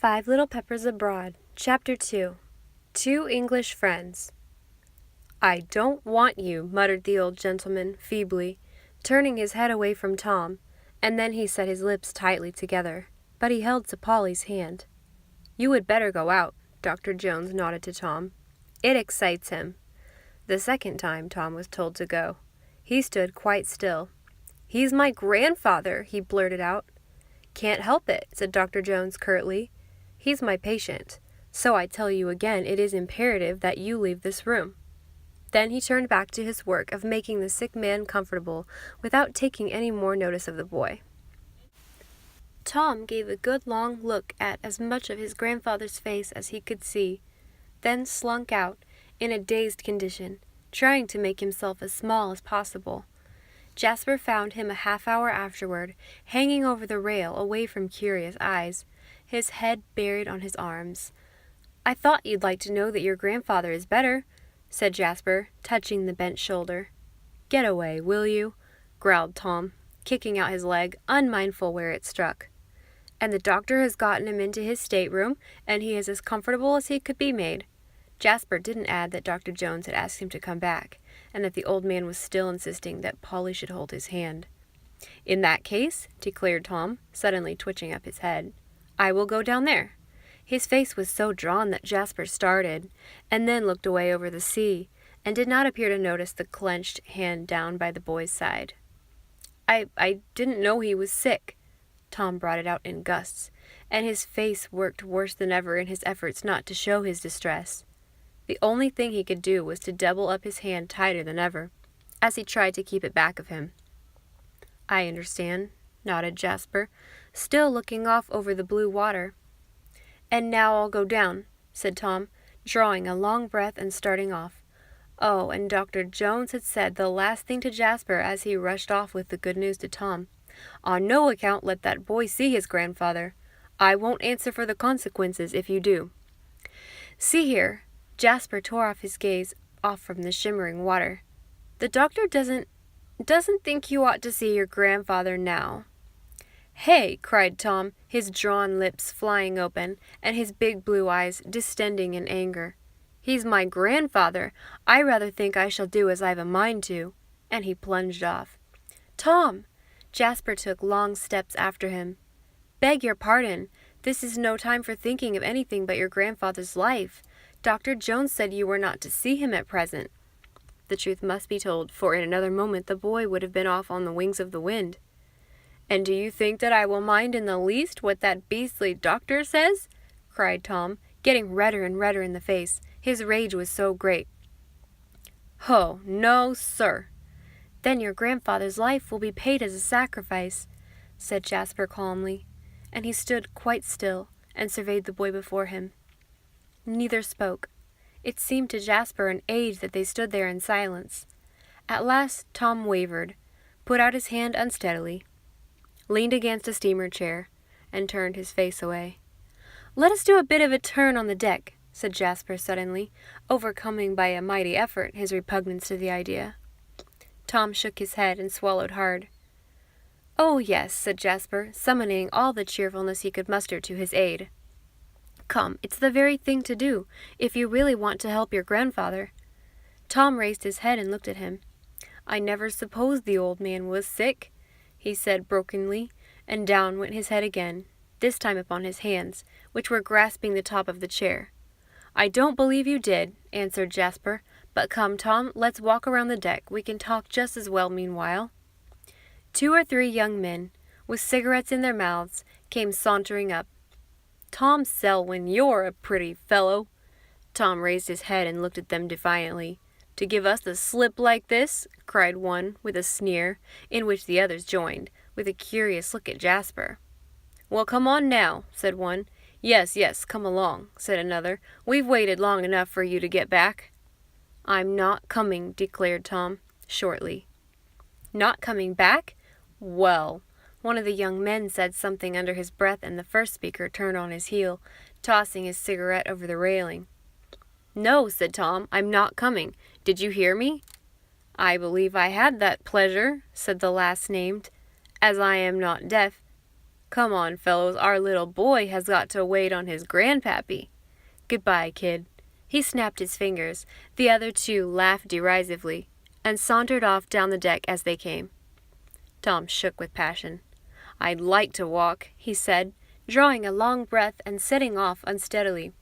Five Little Peppers Abroad, Chapter 2. 2 English Friends. "I don't want you," muttered the old gentleman, feebly, turning his head away from Tom, and then he set his lips tightly together, but he held to Polly's hand. "You would better go out," Dr. Jones nodded to Tom. "It excites him." The second time Tom was told to go, he stood quite still. "He's my grandfather," he blurted out. "Can't help it," said Dr. Jones curtly. "He's my patient, so I tell you again it is imperative that you leave this room." Then he turned back to his work of making the sick man comfortable without taking any more notice of the boy. Tom gave a good long look at as much of his grandfather's face as he could see, then slunk out in a dazed condition, trying to make himself as small as possible. Jasper found him a half-hour afterward, hanging over the rail away from curious eyes, his head buried on his arms. "I thought you'd like to know that your grandfather is better," said Jasper, touching the bent shoulder. "Get away, will you?" growled Tom, kicking out his leg, unmindful where it struck. "And the doctor has gotten him into his stateroom, and he is as comfortable as he could be made." Jasper didn't add that Dr. Jones had asked him to come back, and that the old man was still insisting that Polly should hold his hand. "In that case," declared Tom, suddenly twitching up his head, "I will go down there." His face was so drawn that Jasper started, and then looked away over the sea, and did not appear to notice the clenched hand down by the boy's side. I didn't know he was sick." Tom brought it out in gusts, and his face worked worse than ever in his efforts not to show his distress. The only thing he could do was to double up his hand tighter than ever, as he tried to keep it back of him. "I understand," nodded Jasper, still looking off over the blue water. "And now I'll go down," said Tom, drawing a long breath and starting off. Oh, and Dr. Jones had said the last thing to Jasper as he rushed off with the good news to Tom. "On no account let that boy see his grandfather. I won't answer for the consequences if you do. See here," Jasper tore off his gaze off from the shimmering water. "The doctor doesn't think you ought to see your grandfather now." "Hey!" cried Tom, his drawn lips flying open, and his big blue eyes distending in anger. "He's my grandfather. I rather think I shall do as I've a mind to." And he plunged off. "Tom!" Jasper took long steps after him. "Beg your pardon. This is no time for thinking of anything but your grandfather's life. Dr. Jones said you were not to see him at present." The truth must be told, for in another moment the boy would have been off on the wings of the wind. "And do you think that I will mind in the least what that beastly doctor says?" cried Tom, getting redder and redder in the face. His rage was so great. "Oh, no, sir." "Then your grandfather's life will be paid as a sacrifice," said Jasper calmly, and he stood quite still and surveyed the boy before him. Neither spoke. It seemed to Jasper an age that they stood there in silence. At last Tom wavered, put out his hand unsteadily, leaned against a steamer chair, and turned his face away. "Let us do a bit of a turn on the deck," said Jasper suddenly, overcoming by a mighty effort his repugnance to the idea. Tom shook his head and swallowed hard. "Oh, yes," said Jasper, summoning all the cheerfulness he could muster to his aid. "Come, it's the very thing to do, if you really want to help your grandfather." Tom raised his head and looked at him. "I never supposed the old man was sick," he said brokenly, and down went his head again, this time upon his hands, which were grasping the top of the chair. "I don't believe you did," answered Jasper. "But come, Tom, let's walk around the deck. We can talk just as well meanwhile." 2 or 3 young men, with cigarettes in their mouths, came sauntering up. "Tom Selwyn, you're a pretty fellow." Tom raised his head and looked at them defiantly. "To give us the slip like this?" cried one, with a sneer, in which the others joined, with a curious look at Jasper. "Well, come on now," said one. Yes, come along," said another. "We've waited long enough for you to get back." "I'm not coming," declared Tom, shortly. "Not coming back? Well," one of the young men said something under his breath, and the first speaker turned on his heel, tossing his cigarette over the railing. "No," said Tom, "I'm not coming. Did you hear me?" "I believe I had that pleasure," said the last named, "as I am not deaf." Come on, fellows, our little boy has got to wait on his grandpappy. Goodbye, kid." He snapped his fingers. The other two laughed derisively, and sauntered off down the deck as they came. Tom shook with passion. "I'd like to walk," he said, drawing a long breath and setting off unsteadily.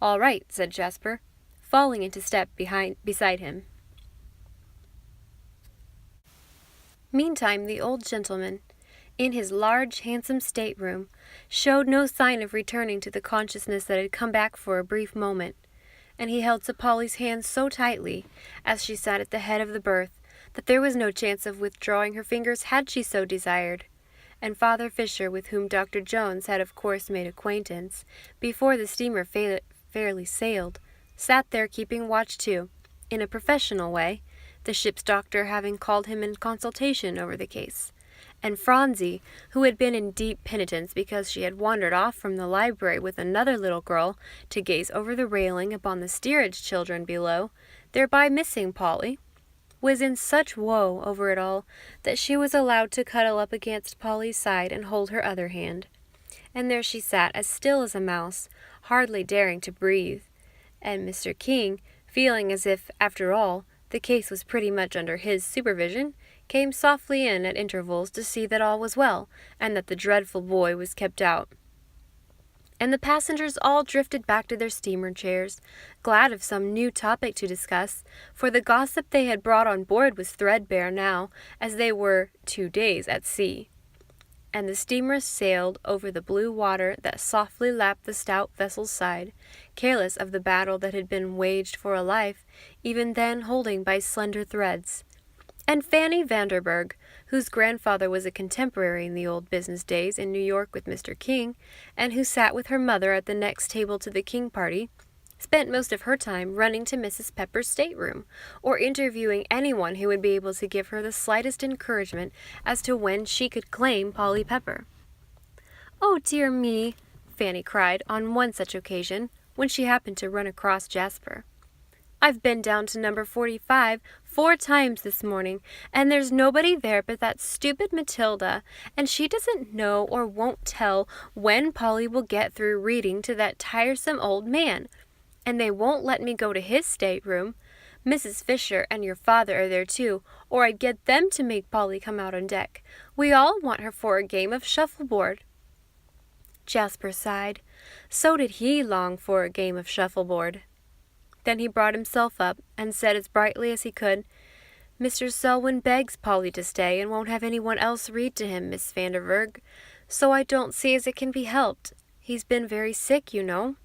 "All right," said Jasper, falling into step beside him. Meantime, the old gentleman, in his large, handsome stateroom, showed no sign of returning to the consciousness that had come back for a brief moment, and he held to Polly's hand so tightly, as she sat at the head of the berth, that there was no chance of withdrawing her fingers had she so desired. And Father Fisher, with whom Dr. Jones had of course made acquaintance before the steamer fairly sailed, sat there keeping watch too, in a professional way, the ship's doctor having called him in consultation over the case. And Phronsie, who had been in deep penitence because she had wandered off from the library with another little girl to gaze over the railing upon the steerage children below, thereby missing Polly, was in such woe over it all that she was allowed to cuddle up against Polly's side and hold her other hand. And there she sat as still as a mouse, hardly daring to breathe. And Mr. King, feeling as if, after all, the case was pretty much under his supervision, came softly in at intervals to see that all was well, and that the dreadful boy was kept out. And the passengers all drifted back to their steamer chairs, glad of some new topic to discuss, for the gossip they had brought on board was threadbare now, as they were 2 days at sea. And the steamer sailed over the blue water that softly lapped the stout vessel's side, careless of the battle that had been waged for a life, even then holding by slender threads. And Fanny Vanderburgh, whose grandfather was a contemporary in the old business days in New York with Mr. King, and who sat with her mother at the next table to the King party, spent most of her time running to Mrs. Pepper's stateroom, or interviewing anyone who would be able to give her the slightest encouragement as to when she could claim Polly Pepper. "Oh, dear me," Fanny cried on one such occasion, when she happened to run across Jasper. "I've been down to number 45 4 times this morning, and there's nobody there but that stupid Matilda, and she doesn't know or won't tell when Polly will get through reading to that tiresome old man. And they won't let me go to his stateroom. Mrs. Fisher and your father are there too, or I'd get them to make Polly come out on deck. We all want her for a game of shuffleboard." Jasper sighed. So did he long for a game of shuffleboard. Then he brought himself up and said as brightly as he could, "Mr. Selwyn begs Polly to stay and won't have anyone else read to him, Miss Vanderburgh, so I don't see as it can be helped. He's been very sick, you know."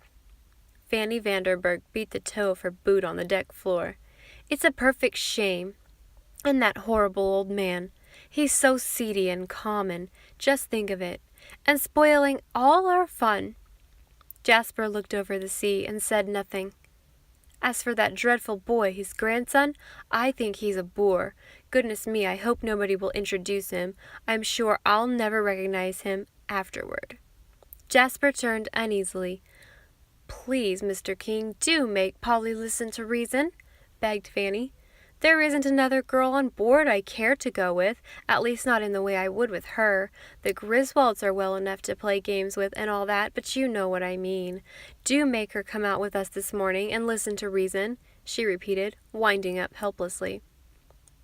Fanny Vanderburgh beat the toe of her boot on the deck floor. "It's a perfect shame. And that horrible old man. He's so seedy and common. Just think of it. And spoiling all our fun." Jasper looked over the sea and said nothing. "As for that dreadful boy, his grandson, I think he's a boor. Goodness me, I hope nobody will introduce him. I'm sure I'll never recognize him afterward." Jasper turned uneasily. "Please, Mr. King, do make Polly listen to reason," begged Fanny. "There isn't another girl on board I care to go with, at least not in the way I would with her. The Griswolds are well enough to play games with and all that, but you know what I mean. Do make her come out with us this morning and listen to reason," she repeated, winding up helplessly.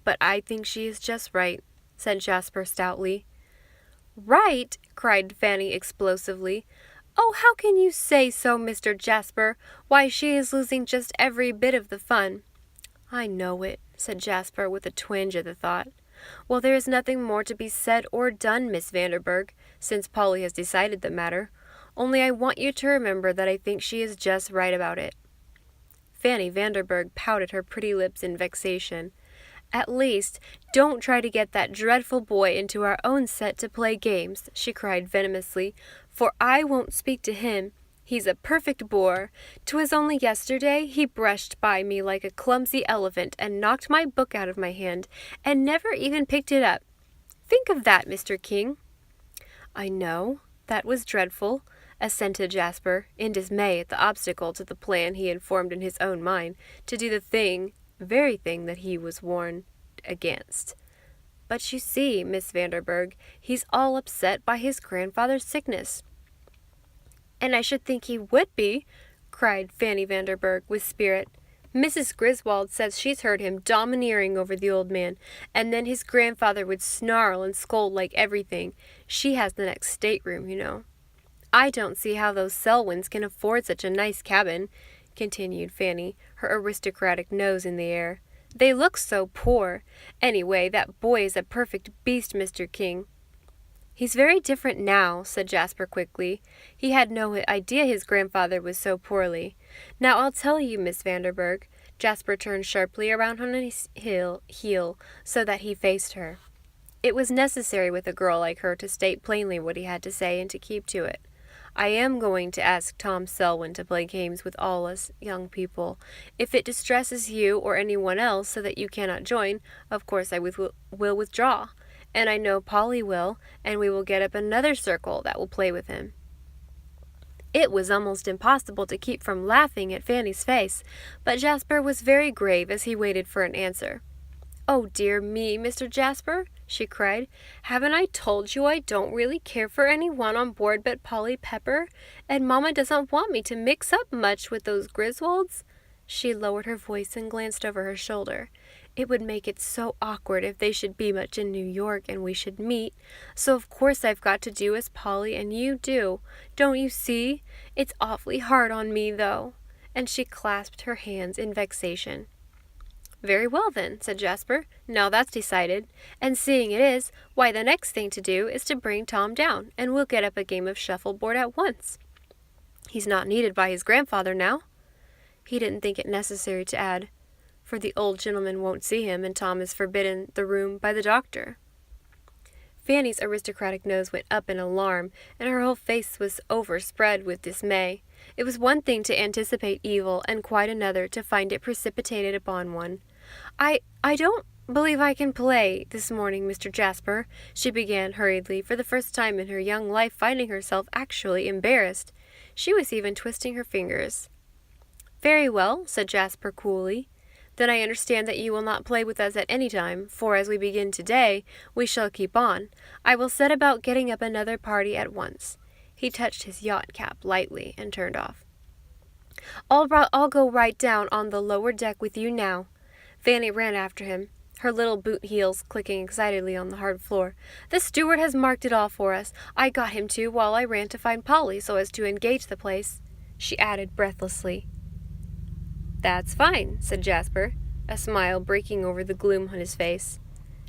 "But I think she is just right," said Jasper stoutly. "Right?" cried Fanny explosively. "Oh, how can you say so, Mr. Jasper? Why, she is losing just every bit of the fun." "I know it," said Jasper with a twinge at the thought. "Well, there is nothing more to be said or done, Miss Vanderburgh, since Polly has decided the matter. Only I want you to remember that I think she is just right about it." Fanny Vanderburgh pouted her pretty lips in vexation. "At least, don't try to get that dreadful boy into our own set to play games," she cried venomously, "for I won't speak to him. He's a perfect bore. 'Twas only yesterday he brushed by me like a clumsy elephant and knocked my book out of my hand, and never even picked it up. Think of that, Mr. King." "I know. That was dreadful," assented Jasper, in dismay at the obstacle to the plan he had formed in his own mind to do the very thing that he was warned against. But you see, Miss Vanderburgh, he's all upset by his grandfather's sickness." "And I should think he would be," cried Fanny Vanderburgh with spirit. "Mrs. Griswold says she's heard him domineering over the old man, and then his grandfather would snarl and scold like everything. She has the next stateroom, you know." "I don't see how those Selwyns can afford such a nice cabin," continued Fanny, her aristocratic nose in the air. "They look so poor. Anyway, that boy is a perfect beast, Mr. King." "He's very different now," said Jasper quickly. He had no idea his grandfather was so poorly. "Now I'll tell you, Miss Vanderburgh." Jasper turned sharply around on his heel so that he faced her. It was necessary with a girl like her to state plainly what he had to say and to keep to it. "I am going to ask Tom Selwyn to play games with all us young people. If it distresses you or anyone else so that you cannot join, of course I will withdraw. And I know Polly will, and we will get up another circle that will play with him." It was almost impossible to keep from laughing at Fanny's face, but Jasper was very grave as he waited for an answer. "Oh, dear me, Mr. Jasper," she cried. "Haven't I told you I don't really care for anyone on board but Polly Pepper? And Mamma doesn't want me to mix up much with those Griswolds." She lowered her voice and glanced over her shoulder. "It would make it so awkward if they should be much in New York and we should meet. So of course I've got to do as Polly and you do. Don't you see? It's awfully hard on me, though." And she clasped her hands in vexation. "Very well, then," said Jasper. "Now that's decided. And seeing it is, why the next thing to do is to bring Tom down, and we'll get up a game of shuffleboard at once. He's not needed by his grandfather now." He didn't think it necessary to add, "for the old gentleman won't see him, and Tom is forbidden the room by the doctor." Fanny's aristocratic nose went up in alarm, and her whole face was overspread with dismay. It was one thing to anticipate evil, and quite another to find it precipitated upon one. I don't believe I can play this morning, Mr. Jasper," she began hurriedly, for the first time in her young life finding herself actually embarrassed. She was even twisting her fingers. "Very well," said Jasper coolly. "Then I understand that you will not play with us at any time, for as we begin today, we shall keep on. I will set about getting up another party at once." He touched his yacht cap lightly and turned off. I'll go right down on the lower deck with you now." Fanny ran after him, her little boot heels clicking excitedly on the hard floor. "The steward has marked it all for us. I got him to while I ran to find Polly so as to engage the place," she added breathlessly. "That's fine," said Jasper, a smile breaking over the gloom on his face.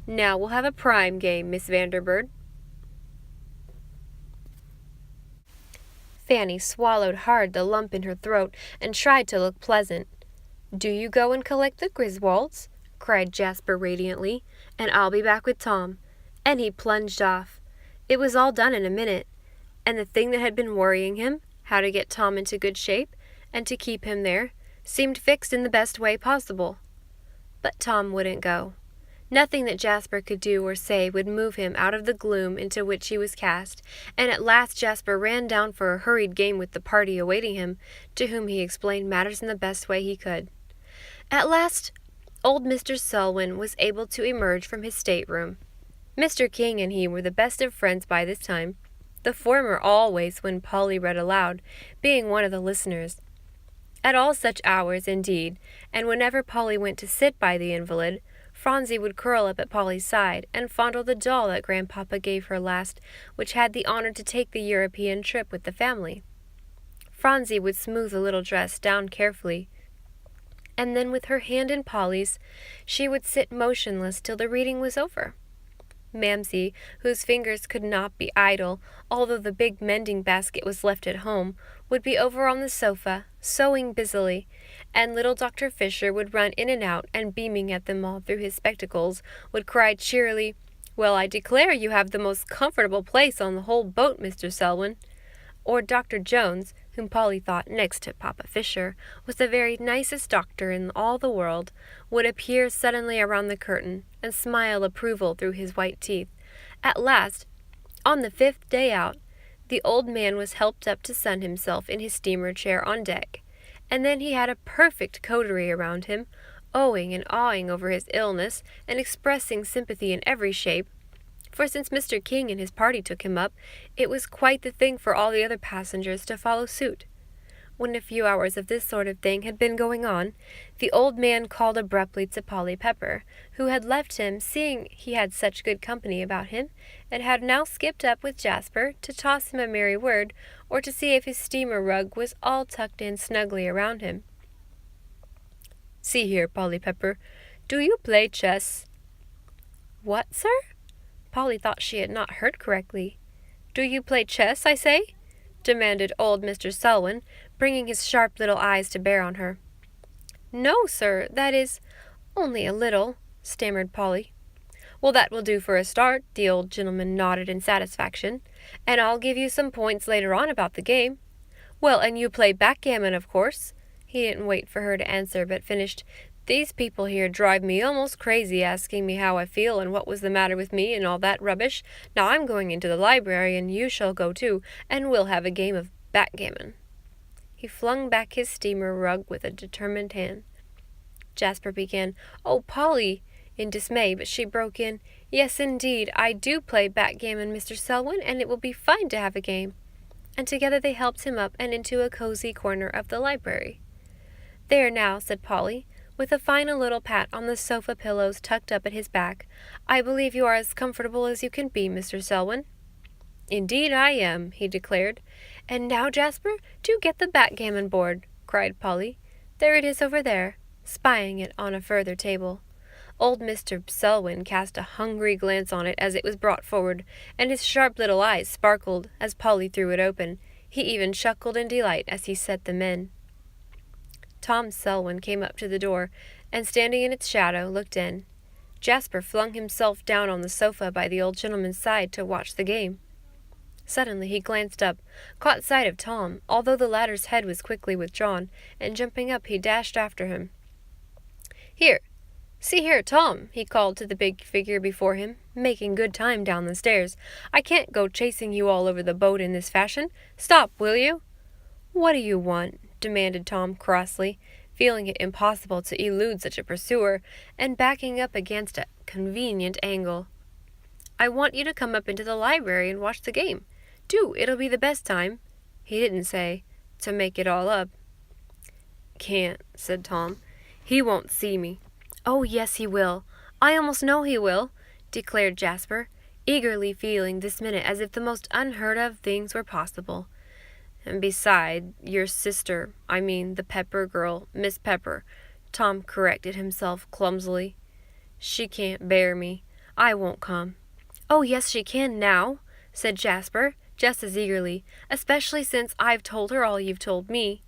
"Now we'll have a prime game, Miss Vanderburgh." Fanny swallowed hard the lump in her throat and tried to look pleasant. "Do you go and collect the Griswolds?" cried Jasper radiantly, "and I'll be back with Tom." And he plunged off. It was all done in a minute, and the thing that had been worrying him, how to get Tom into good shape and to keep him there, seemed fixed in the best way possible. But Tom wouldn't go. Nothing that Jasper could do or say would move him out of the gloom into which he was cast, and at last Jasper ran down for a hurried game with the party awaiting him, to whom he explained matters in the best way he could. At last, old Mr. Selwyn was able to emerge from his stateroom. Mr. King and he were the best of friends by this time, the former always when Polly read aloud, being one of the listeners. At all such hours, indeed, and whenever Polly went to sit by the invalid, Phronsie would curl up at Polly's side and fondle the doll that Grandpapa gave her last, which had the honor to take the European trip with the family. Phronsie would smooth the little dress down carefully, and then with her hand in Polly's, she would sit motionless till the reading was over. Mamsie, whose fingers could not be idle, although the big mending basket was left at home, would be over on the sofa, sewing busily, and little Dr. Fisher would run in and out, and beaming at them all through his spectacles, would cry cheerily, "Well, I declare you have the most comfortable place on the whole boat, Mr. Selwyn." Or Dr. Jones, whom Polly thought, next to Papa Fisher, was the very nicest doctor in all the world, would appear suddenly around the curtain, and smile approval through his white teeth. At last, on the 5th day out, the old man was helped up to sun himself in his steamer chair on deck, and then he had a perfect coterie around him, owing and awing over his illness, and expressing sympathy in every shape, for since Mr. King and his party took him up, it was quite the thing for all the other passengers to follow suit. When a few hours of this sort of thing had been going on, the old man called abruptly to Polly Pepper, who had left him, seeing he had such good company about him, and had now skipped up with Jasper to toss him a merry word, or to see if his steamer rug was all tucked in snugly around him. "See here, Polly Pepper, do you play chess?" "What, sir?" Polly thought she had not heard correctly. "Do you play chess, I say?" demanded old Mr. Selwyn, bringing his sharp little eyes to bear on her. "No, sir, that is, only a little," stammered Polly. "Well, that will do for a start," the old gentleman nodded in satisfaction, "and I'll give you some points later on about the game. Well, and you play backgammon, of course?" He didn't wait for her to answer, but finished, "These people here drive me almost crazy, asking me how I feel and what was the matter with me and all that rubbish. Now I'm going into the library, and you shall go too, and we'll have a game of backgammon." He flung back his steamer rug with a determined hand. Jasper began, "Oh, Polly," in dismay, but she broke in, "Yes, indeed, I do play backgammon, Mr. Selwyn, and it will be fine to have a game." And together they helped him up and into a cozy corner of the library. "There now," said Polly, with a final little pat on the sofa pillows tucked up at his back, "I believe you are as comfortable as you can be, Mr. Selwyn." "Indeed I am," he declared. "And now, Jasper, do get the backgammon board," cried Polly. "There it is over there," spying it on a further table. Old Mr. Selwyn cast a hungry glance on it as it was brought forward, and his sharp little eyes sparkled as Polly threw it open. He even chuckled in delight as he set them in. Tom Selwyn came up to the door, and standing in its shadow, looked in. Jasper flung himself down on the sofa by the old gentleman's side to watch the game. Suddenly he glanced up, caught sight of Tom, although the latter's head was quickly withdrawn, and jumping up he dashed after him. "Here, see here, Tom," he called to the big figure before him, making good time down the stairs. "I can't go chasing you all over the boat in this fashion. Stop, will you?" "What do you want?" demanded Tom crossly, feeling it impossible to elude such a pursuer, and backing up against a convenient angle. "I want you to come up into the library and watch the game. Do, it'll be the best time," he didn't say, "to make it all up." "Can't," said Tom. "He won't see me." "Oh, yes, he will. I almost know he will," declared Jasper, eagerly feeling this minute as if the most unheard-of things were possible. "And beside, your sister, I mean the Pepper girl, Miss Pepper," Tom corrected himself clumsily. "She can't bear me. I won't come." "Oh, yes, she can now," said Jasper, just as eagerly, "especially since I've told her all you've told me."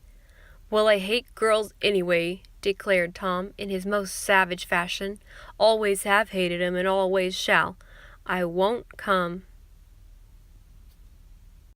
"Well, I hate girls anyway," declared Tom in his most savage fashion. "Always have hated 'em and always shall. I won't come."